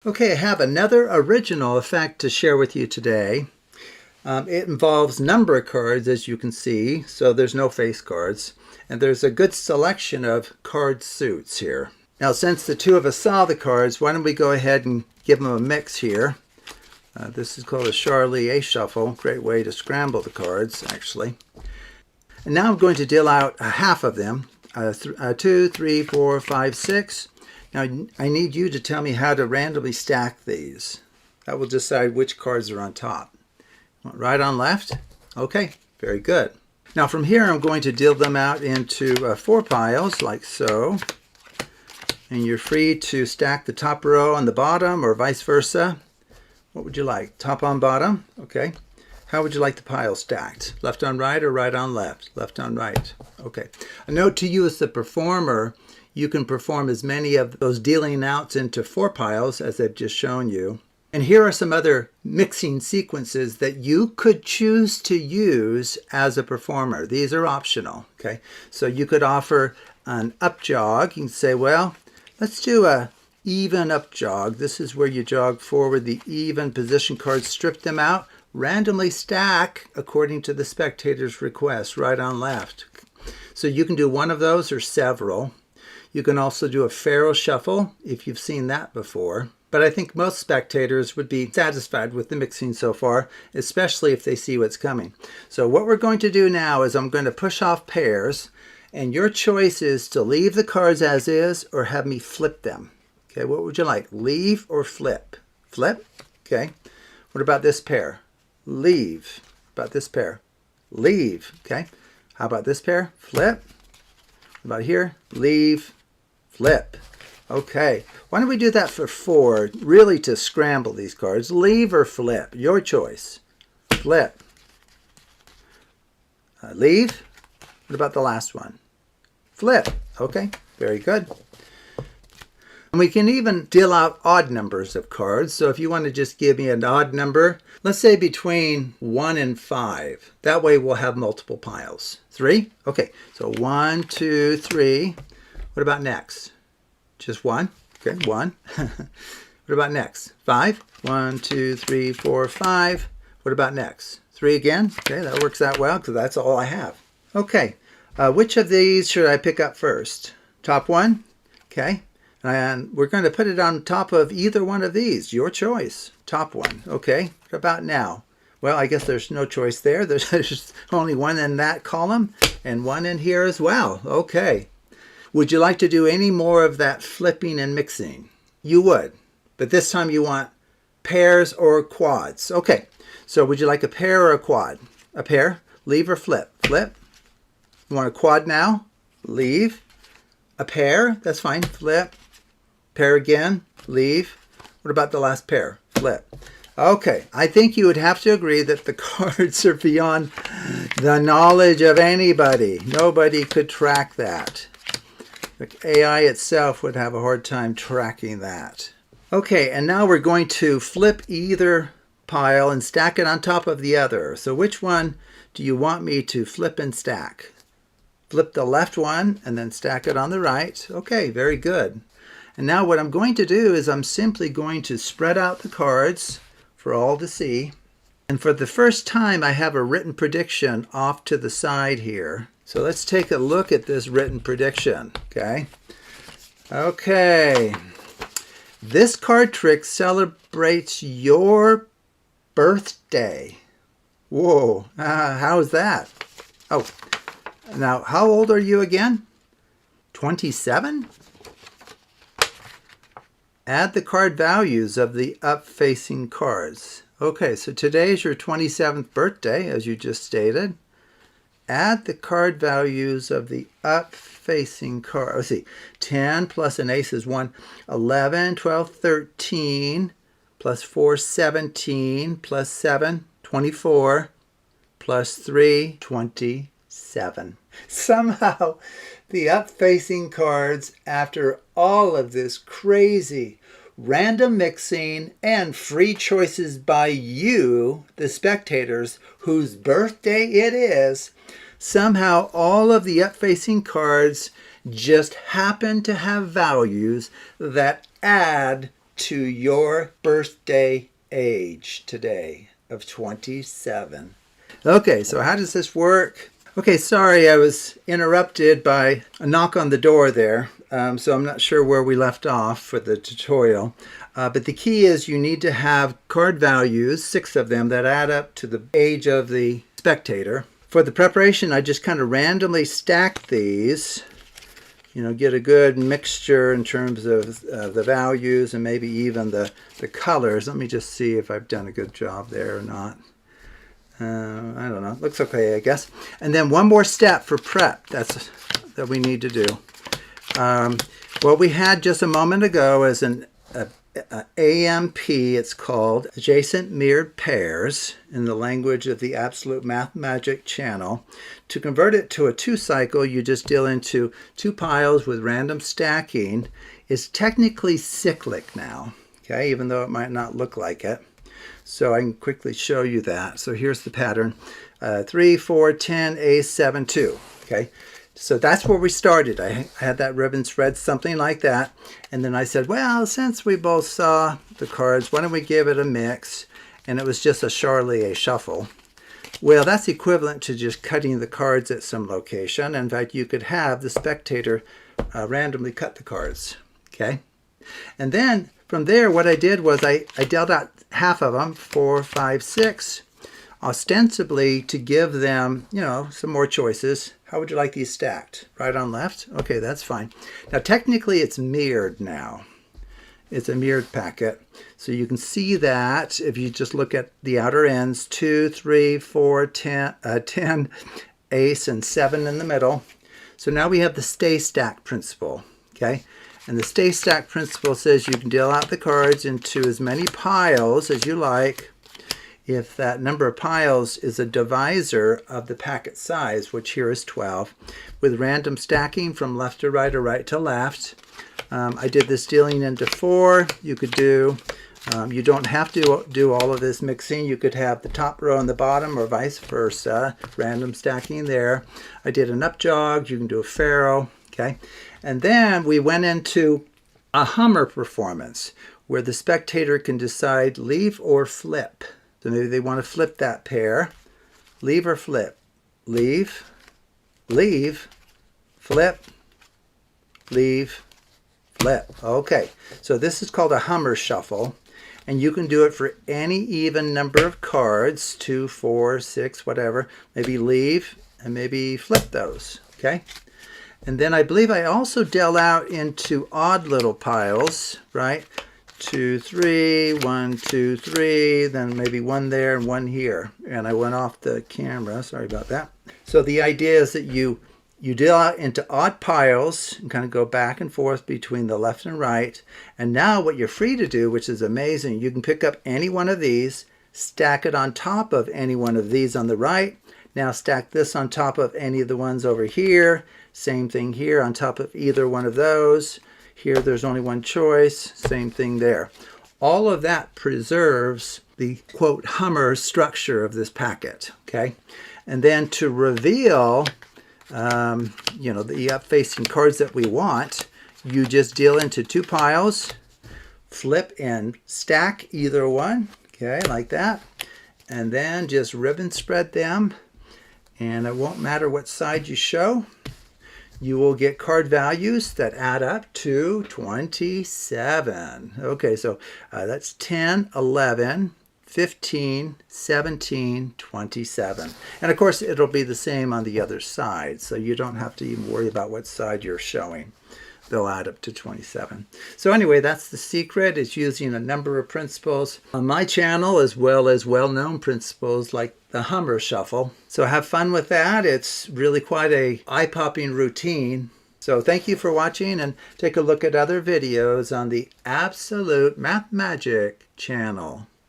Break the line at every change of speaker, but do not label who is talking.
Okay, I have another original effect to share with you today. It involves number cards, as you can see, so there's no face cards. And there's a good selection of card suits here. Now, since the two of us saw the cards, why don't we go ahead and give them a mix here. This is called a Charlie A Shuffle. Great way to scramble the cards, actually. And now I'm going to deal out a half of them. 2, 3, 4, 5, 6. Now, I need you to tell me how to randomly stack these. That will decide which cards are on top. Right on left? Okay, very good. Now from here, I'm going to deal them out into 4 piles, like so. And you're free to stack the top row on the bottom or vice versa. What would you like? Top on bottom? Okay. How would you like the pile stacked? Left on right or right on left? Left on right. Okay. A note to you as the performer, you can perform as many of those dealing outs into 4 piles as I've just shown you. And here are some other mixing sequences that you could choose to use as a performer. These are optional, okay? So you could offer an up jog. You can say, well, let's do a even up jog. This is where you jog forward the even position cards, strip them out, randomly stack according to the spectator's request, right on left. So you can do one of those or several. You can also do a Pharaoh shuffle if you've seen that before. But I think most spectators would be satisfied with the mixing so far, especially if they see what's coming. So what we're going to do now is I'm going to push off pairs, and your choice is to leave the cards as is or have me flip them. Okay, what would you like? Leave or flip? Flip? Okay. What about this pair? Leave. What about this pair? Leave. Okay. How about this pair? Flip. What about here? Leave. Flip. Okay, why don't we do that for 4, really to scramble these cards. Leave or flip, your choice. Flip. Leave. What about the last one? Flip. Okay, very good. And we can even deal out odd numbers of cards. So if you want to just give me an odd number, let's say between 1 and 5. That way we'll have multiple piles. 3? Okay, so 1, 2, 3. What about next? Just 1. Okay, 1. What about next? 5. 1, 2, 3, 4, 5. What about next? 3 again. Okay, that works out well because that's all I have. Okay, which of these should I pick up first? Top one? Okay, and we're going to put it on top of either one of these. Your choice. Top one. Okay, what about now? Well, I guess there's no choice there. There's only one in that column and one in here as well. Okay. Would you like to do any more of that flipping and mixing? You would, but this time you want pairs or quads. Okay, so would you like a pair or a quad? A pair, leave or flip? Flip. You want a quad now? Leave. A pair, that's fine, flip. Pair again, leave. What about the last pair? Flip. Okay, I think you would have to agree that the cards are beyond the knowledge of anybody. Nobody could track that. The AI itself would have a hard time tracking that. Okay, and now we're going to flip either pile and stack it on top of the other. So which one do you want me to flip and stack? Flip the left one and then stack it on the right. Okay, very good. And now what I'm going to do is I'm simply going to spread out the cards for all to see. And for the first time, I have a written prediction off to the side here. So let's take a look at this written prediction, okay? Okay. This card trick celebrates your birthday. Whoa, how is that? Oh, now how old are you again? 27? Add the card values of the up-facing cards. Okay, so today is your 27th birthday, as you just stated. Add the card values of the up-facing card. Let's see, 10 plus an ace is 1. 11, 12, 13, plus 4, 17, plus 7, 24, plus 3, 27. Somehow, the up-facing cards, after all of this crazy random mixing and free choices by you, the spectators, whose birthday it is, somehow all of the up-facing cards just happen to have values that add to your birthday age today of 27. Okay, so how does this work? Okay, sorry, I was interrupted by a knock on the door there, so I'm not sure where we left off for the tutorial. But the key is you need to have card values, 6 of them, that add up to the age of the spectator. For the preparation, I just kind of randomly stack these, get a good mixture in terms of the values and maybe even the colors. Let me just see if I've done a good job there or not. I don't know. Looks okay, I guess. And then one more step for prep that we need to do. What we had just a moment ago is an AMP, it's called Adjacent Mirrored Pairs in the language of the Absolute Math Magic channel. To convert it to a 2-cycle, you just deal into 2 piles with random stacking. It's technically cyclic now, okay, even though it might not look like it. So I can quickly show you that. So here's the pattern. 3, 4, 10, A, 7, 2. Okay. So that's where we started. I had that ribbon spread, something like that. And then I said, well, since we both saw the cards, why don't we give it a mix? And it was just a Charlie shuffle. Well, that's equivalent to just cutting the cards at some location. In fact, you could have the spectator randomly cut the cards. Okay. And then from there, what I did was I dealt out half of them, 4, 5, 6, ostensibly to give them, some more choices. How would you like these stacked? Right on left? Okay, that's fine. Now, technically, it's mirrored now. It's a mirrored packet. So you can see that if you just look at the outer ends, 2, 3, 4, 10, ace, and 7 in the middle. So now we have the stay stacked principle, okay? And the stay stacked principle says you can deal out the cards into as many piles as you like if that number of piles is a divisor of the packet size, which here is 12, with random stacking from left to right or right to left. I did this dealing into 4. You could do, you don't have to do all of this mixing. You could have the top row and the bottom or vice versa, random stacking there. I did an up jog. You can do a faro, okay? And then we went into a Hummer performance where the spectator can decide leave or flip. So maybe they want to flip that pair. Leave or flip. Leave, leave, flip, leave, flip. Okay, so this is called a Hummer shuffle. And you can do it for any even number of cards, 2, 4, 6, whatever. Maybe leave and maybe flip those, okay? And then I believe I also dealt out into odd little piles, right? 2, 3, 1, 2, 3, then maybe 1 there and 1 here. And I went off the camera, sorry about that. So the idea is that you deal out into odd piles and kind of go back and forth between the left and right. And now what you're free to do, which is amazing, you can pick up any one of these, stack it on top of any one of these on the right. Now stack this on top of any of the ones over here. Same thing here on top of either one of those. Here there's only one choice. Same thing there. All of that preserves the, quote, Hummer structure of this packet, okay? And then to reveal, the up-facing cards that we want, you just deal into 2 piles, flip and stack either one, okay, like that. And then just ribbon spread them. And it won't matter what side you show. You will get card values that add up to 27. Okay, so that's 10, 11, 15, 17, 27. And of course, it'll be the same on the other side, so you don't have to even worry about what side you're showing. They'll add up to 27. So anyway, that's the secret. It's using a number of principles on my channel as well as well-known principles like the Hummer shuffle. So have fun with that. It's really quite a eye-popping routine. So thank you for watching, and take a look at other videos on the Absolute Math Magic channel.